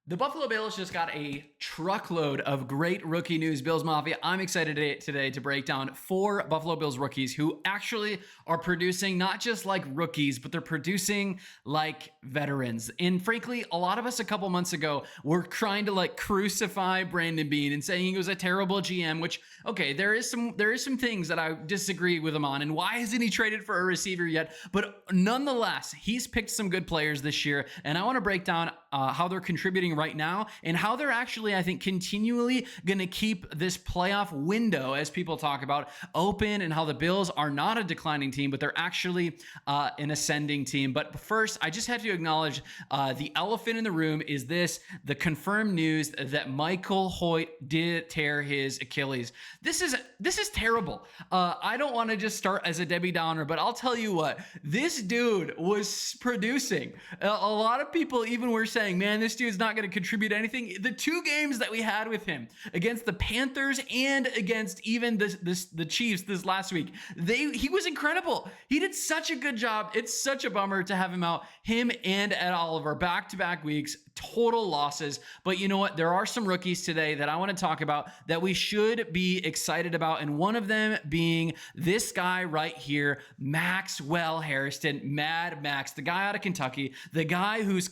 The Buffalo Bills just got a truckload of great rookie news. Bills Mafia, I'm excited today to break down 4 Buffalo Bills rookies who actually are producing not just like rookies, but they're producing like veterans. And frankly, a lot of us a couple months ago were trying to like crucify Brandon Beane and saying he was a terrible GM, which, okay, there is some things that I disagree with him on. And why hasn't he traded for a receiver yet? But nonetheless, he's picked some good players this year. And I want to break down how they're contributing right now and how they're actually, I think, continually going to keep this playoff window, as people talk about, open, and how the Bills are not a declining team, but they're actually an ascending team. But first, I just have to acknowledge the elephant in the room is the confirmed news that Michael Hoyt did tear his Achilles. This is terrible. I don't want to just start as a Debbie Downer, but I'll tell you what, this dude was producing. A lot of people even were saying, man, this dude's not going to contribute anything. The 2 games that we had with him against the Panthers and against even the Chiefs this last week, he was incredible. He did such a good job. It's such a bummer to have him out. Him and Ed Oliver back-to-back weeks, total losses. But you know what? There are some rookies today that I want to talk about that we should be excited about. And one of them being this guy right here, Maxwell Hairston, Mad Max, the guy out of Kentucky, the guy who's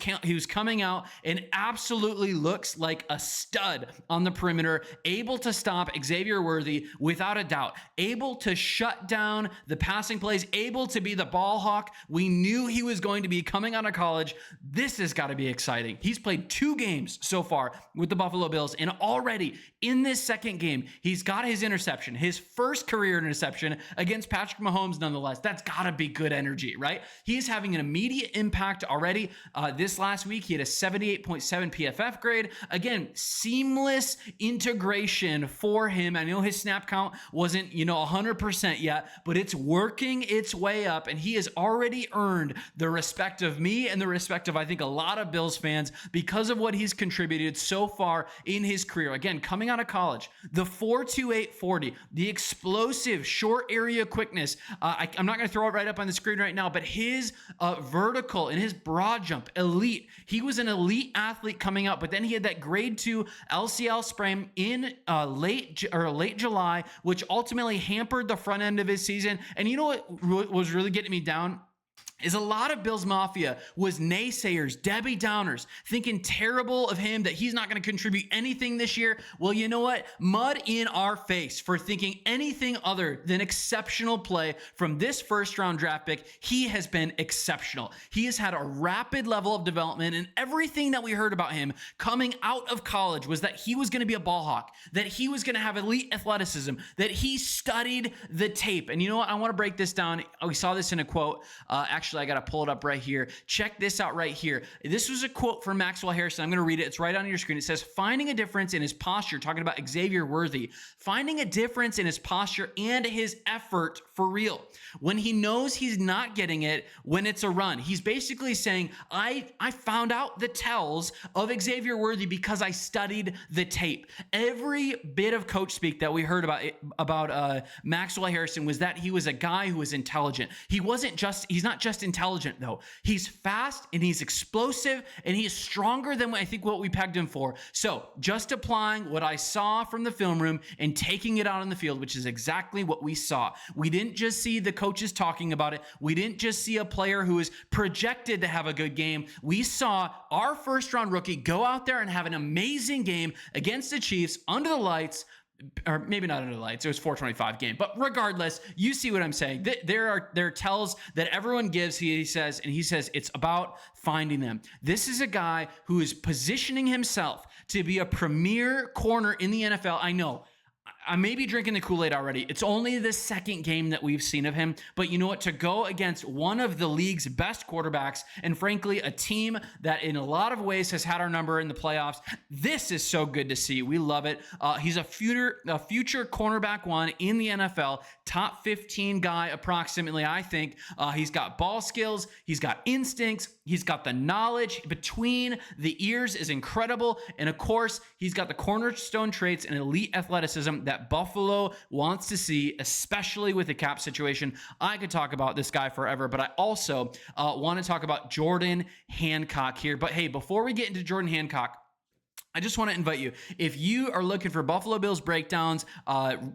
coming out and absolutely looks like a stud on the perimeter, able to stop Xavier Worthy without a doubt, able to shut down the passing plays, able to be the ball hawk we knew he was going to be coming out of college. This has got to be exciting. He's played 2 games so far with the Buffalo Bills, and already in this second game, he's got his interception, his first career interception against Patrick Mahomes nonetheless. That's got to be good energy, right? He's having an immediate impact already. This last week, he had a 78.7 PFF grade. Again, seamless integration for him. I know his snap count wasn't, 100% yet, but it's working its way up, and he has already earned the respect of me and the respect of, I think, a lot of Bills fans because of what he's contributed so far in his career. Again, coming out of college, the 4.28 40, the explosive short area quickness. I'm not going to throw it right up on the screen right now, but his vertical and his broad jump, elite. He was an elite athlete coming out, but then he had that grade 2 LCL sprain in late July, which ultimately hampered the front end of his season. And you know what was really getting me down? Is a lot of Bills Mafia was naysayers, Debbie Downers, thinking terrible of him, that he's not going to contribute anything this year. Well, you know what? Mud in our face for thinking anything other than exceptional play from this first-round draft pick. He has been exceptional. He has had a rapid level of development, and everything that we heard about him coming out of college was that he was going to be a ball hawk, that he was going to have elite athleticism, that he studied the tape. And you know what? I want to break this down. We saw this in a quote. Actually, I got to pull it up right here. Check this out right here. This was a quote from Maxwell Hairston. I'm going to read it. It's right on your screen. It says, finding a difference in his posture, talking about Xavier Worthy, finding a difference in his posture and his effort for real. When he knows he's not getting it when it's a run. He's basically saying, I found out the tells of Xavier Worthy because I studied the tape. Every bit of coach speak that we heard about Maxwell Hairston was that he was a guy who was intelligent. He's not just intelligent though. He's fast and he's explosive and he's stronger than I think what we pegged him for. So just applying what I saw from the film room and taking it out on the field, which is exactly what we saw. We didn't just see the coaches talking about it. We didn't just see a player who is projected to have a good game. We saw our first round rookie go out there and have an amazing game against the Chiefs under the lights. Or maybe not under the lights. It was 425 game, but regardless, you see what I'm saying. There are tells that everyone gives. He says it's about finding them. This is a guy who is positioning himself to be a premier corner in the NFL. I know I may be drinking the Kool-Aid already. It's only the second game that we've seen of him. But you know what? To go against one of the league's best quarterbacks, and frankly, a team that in a lot of ways has had our number in the playoffs, this is so good to see. We love it. He's a future cornerback 1 in the NFL, top 15 guy approximately, I think. He's got ball skills. He's got instincts. He's got the knowledge between the ears is incredible. And of course, he's got the cornerstone traits and elite athleticism that Buffalo wants to see, especially with the cap situation. I could talk about this guy forever, but I also want to talk about Jordan Hancock here. But hey, before we get into Jordan Hancock, I just want to invite you, if you are looking for Buffalo Bills breakdowns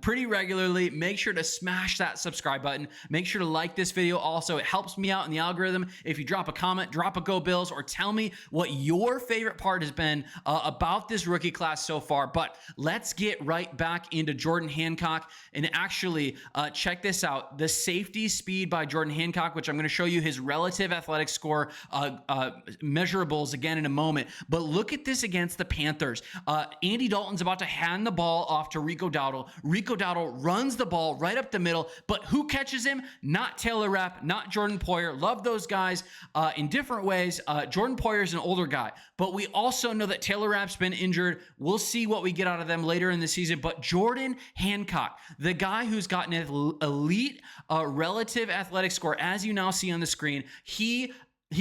pretty regularly, make sure to smash that subscribe button. Make sure to like this video. Also, it helps me out in the algorithm. If you drop a comment, drop a Go Bills, or tell me what your favorite part has been about this rookie class so far. But let's get right back into Jordan Hancock and actually check this out. The safety speed by Jordan Hancock, which I'm going to show you his relative athletic score measurables again in a moment. But look at this against the Panthers. Andy Dalton's about to hand the ball off to Rico Dowdle. Rico Dowdle runs the ball right up the middle, but who catches him? Not Taylor Rapp, not Jordan Poyer. Love those guys in different ways. Jordan Poyer is an older guy, but we also know that Taylor Rapp's been injured. We'll see what we get out of them later in the season. But Jordan Hancock, the guy who's gotten an elite relative athletic score, as you now see on the screen, he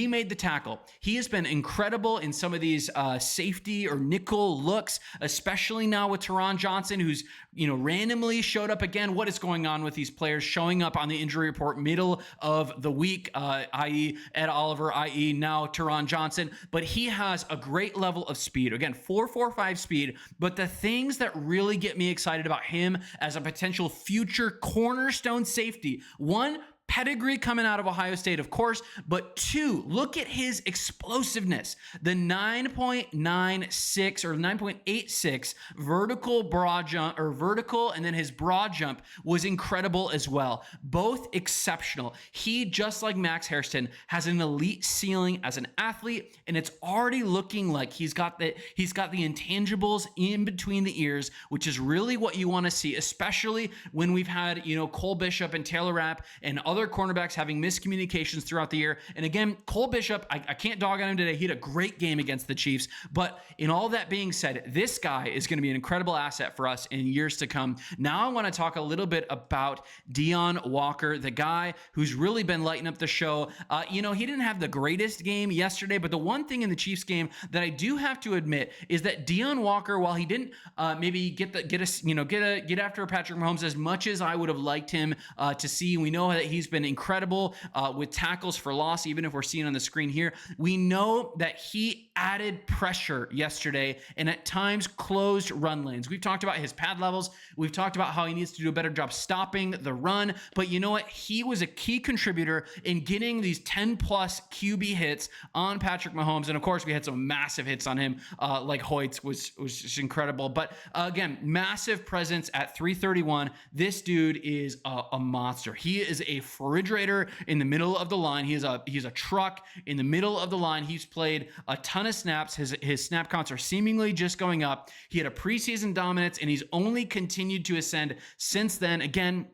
made the tackle. He has been incredible in some of these safety or nickel looks, especially now with Teron Johnson, who's randomly showed up again. What is going on with these players showing up on the injury report middle of the week, i.e. Ed Oliver, i.e. now Teron Johnson. But he has a great level of speed. Again, 4.45 speed. But the things that really get me excited about him as a potential future cornerstone safety, one, pedigree coming out of Ohio State, of course, but two, look at his explosiveness. The 9.96 or 9.86 vertical broad jump, or vertical, and then his broad jump was incredible as well. Both exceptional. He, just like Max Hairston, has an elite ceiling as an athlete, and it's already looking like he's got the intangibles in between the ears, which is really what you want to see, especially when we've had, Cole Bishop and Taylor Rapp and other cornerbacks having miscommunications throughout the year. And again, Cole Bishop, I can't dog on him today. He had a great game against the Chiefs. But in all that being said, this guy is going to be an incredible asset for us in years to come. Now I want to talk a little bit about Deon Walker, the guy who's really been lighting up the show. He didn't have the greatest game yesterday, but the one thing in the Chiefs game that I do have to admit is that Deon Walker, while he didn't maybe get after Patrick Mahomes as much as I would have liked him to see, we know that he's been incredible with tackles for loss, even if we're seeing on the screen here. We know that he added pressure yesterday and at times closed run lanes. We've talked about his pad levels. We've talked about how he needs to do a better job stopping the run. But you know what? He was a key contributor in getting these 10 plus QB hits on Patrick Mahomes. And of course, we had some massive hits on him, like Hoyt's was just incredible. But again, massive presence at 331. This dude is a monster. He is a refrigerator in the middle of the line. He's a truck in the middle of the line. He's played a ton of snaps. His snap counts are seemingly just going up. He had a preseason dominance, and he's only continued to ascend since then. Again,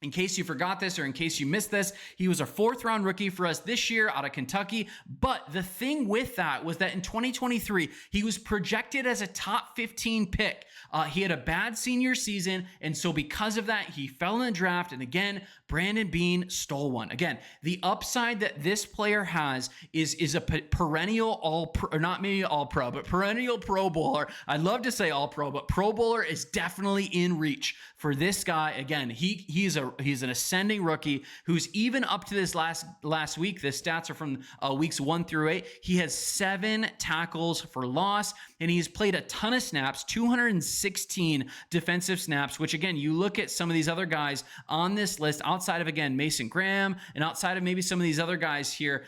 in case you forgot this or in case you missed this, he was a 4th round rookie for us this year out of Kentucky. But the thing with that was that in 2023, he was projected as a top 15 pick. He had a bad senior season, and so because of that, he fell in the draft. And again, Brandon Beane stole one. Again, the upside that this player has is a perennial all-pro, or not maybe all-pro, but perennial Pro Bowler. I'd love to say all-pro, but Pro Bowler is definitely in reach for this guy. Again, he's an ascending rookie who's even up to this last week. The stats are from weeks 1 through 8. He has 7 tackles for loss, and he's played a ton of snaps, 216 defensive snaps, which again, you look at some of these other guys on this list outside of, again, Mason Graham and outside of maybe some of these other guys here,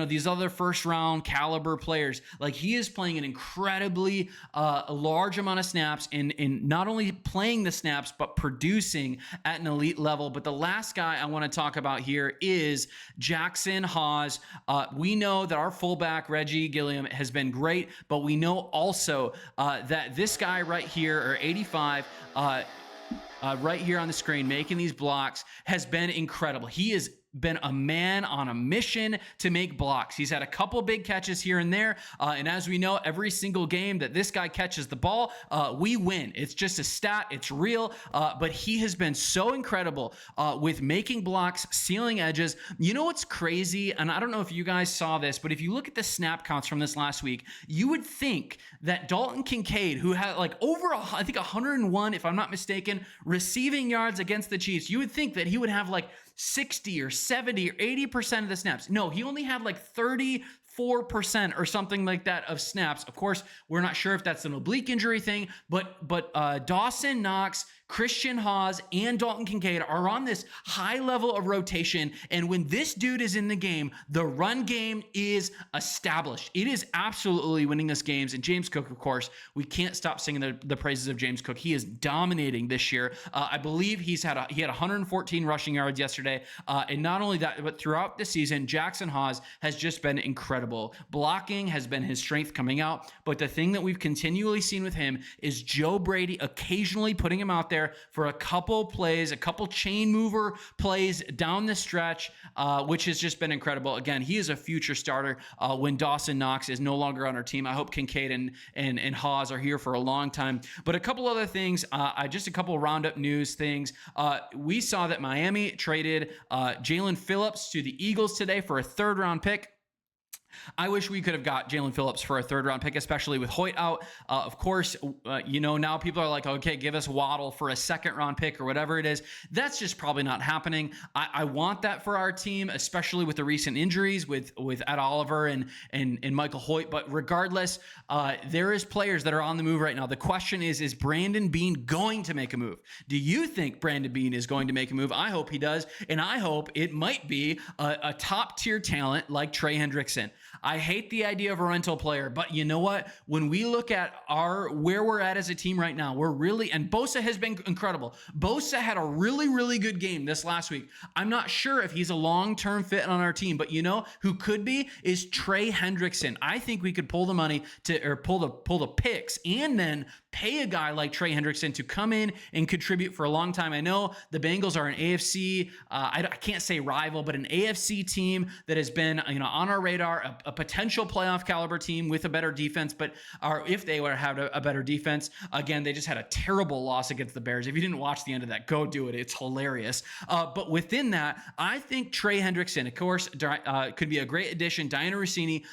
these other first round caliber players, like he is playing an incredibly large amount of snaps and not only playing the snaps, but producing at an elite level. But the last guy I want to talk about here is Jackson Hawes. We know that our fullback, Reggie Gilliam, has been great, but we know also that this guy right here, or 85, right here on the screen, making these blocks, has been incredible. He is been a man on a mission to make blocks. He's had a couple big catches here and there. And as we know, every single game that this guy catches the ball, we win. It's just a stat. It's real. But he has been so incredible with making blocks, sealing edges. You know what's crazy? And I don't know if you guys saw this, but if you look at the snap counts from this last week, you would think that Dalton Kincaid, who had like over, I think 101, if I'm not mistaken, receiving yards against the Chiefs, you would think that he would have like 60 or 70 or 80% of the snaps. No, he only had like 30, 4% or something like that of snaps. Of course, we're not sure if that's an oblique injury thing, but Dawson Knox, Christian Hawes, and Dalton Kincaid are on this high level of rotation. And when this dude is in the game, the run game is established. It is absolutely winning us games. And James Cook, of course, we can't stop singing the praises of James Cook. He is dominating this year. I believe he had 114 rushing yards yesterday. And not only that, but throughout the season, Jackson Hawes has just been incredible. Blocking has been his strength coming out. But the thing that we've continually seen with him is Joe Brady occasionally putting him out there for a couple plays, a couple chain mover plays down the stretch, which has just been incredible. Again, he is a future starter when Dawson Knox is no longer on our team. I hope Kincaid and Hawes are here for a long time. But a couple other things, just a couple roundup news things. We saw that Miami traded Jalen Phillips to the Eagles today for a third-round pick. I wish we could have got Jalen Phillips for a third-round pick, especially with Hoyt out. Of course, now people are like, okay, give us Waddle for a second-round pick or whatever it is. That's just probably not happening. I want that for our team, especially with the recent injuries with Ed Oliver and Michael Hoyt. But regardless, there is players that are on the move right now. The question is Brandon Beane going to make a move? Do you think Brandon Beane is going to make a move? I hope he does, and I hope it might be a top-tier talent like Trey Hendrickson. I hate the idea of a rental player, but you know what? When we look at where we're at as a team right now, we're really, and Bosa has been incredible. Bosa had a really, really good game this last week. I'm not sure if he's a long-term fit on our team, but you know who could be is Trey Hendrickson. I think we could pull the money or pull the picks and then pay a guy like Trey Hendrickson to come in and contribute for a long time. I know the Bengals are an AFC, I can't say rival, but an AFC team that has been on our radar, a potential playoff caliber team with a better defense, if they would have a better defense. Again, they just had a terrible loss against the Bears. If you didn't watch the end of that, go do it. It's hilarious. But within that, I think Trey Hendrickson, of course, could be a great addition. Diana Rossini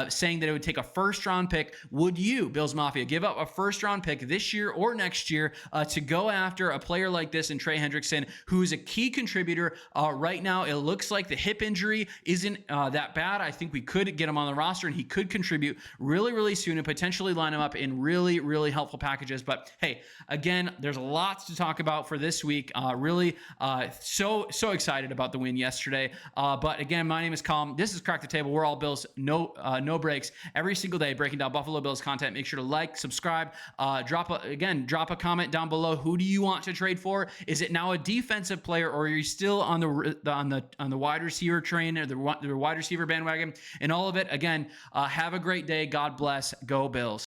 saying that it would take a first-round pick. Would you, Bills Mafia, give up a first-round pick this year or next year to go after a player like this in Trey Hendrickson, who is a key contributor right now? It looks like the hip injury isn't that bad. I think we could get him on the roster and he could contribute really, really soon and potentially line him up in really, really helpful packages. But hey, again, there's lots to talk about for this week. Really so excited about the win yesterday. But again, my name is Colm. This is Crack the Table. We're all Bills, no breaks, every single day, breaking down Buffalo Bills content. Make sure to like, subscribe, drop a comment down below. Who do you want to trade for? Is it now a defensive player, or are you still on the wide receiver train or the wide receiver bandwagon? And all of it. Again, have a great day. God bless. Go Bills.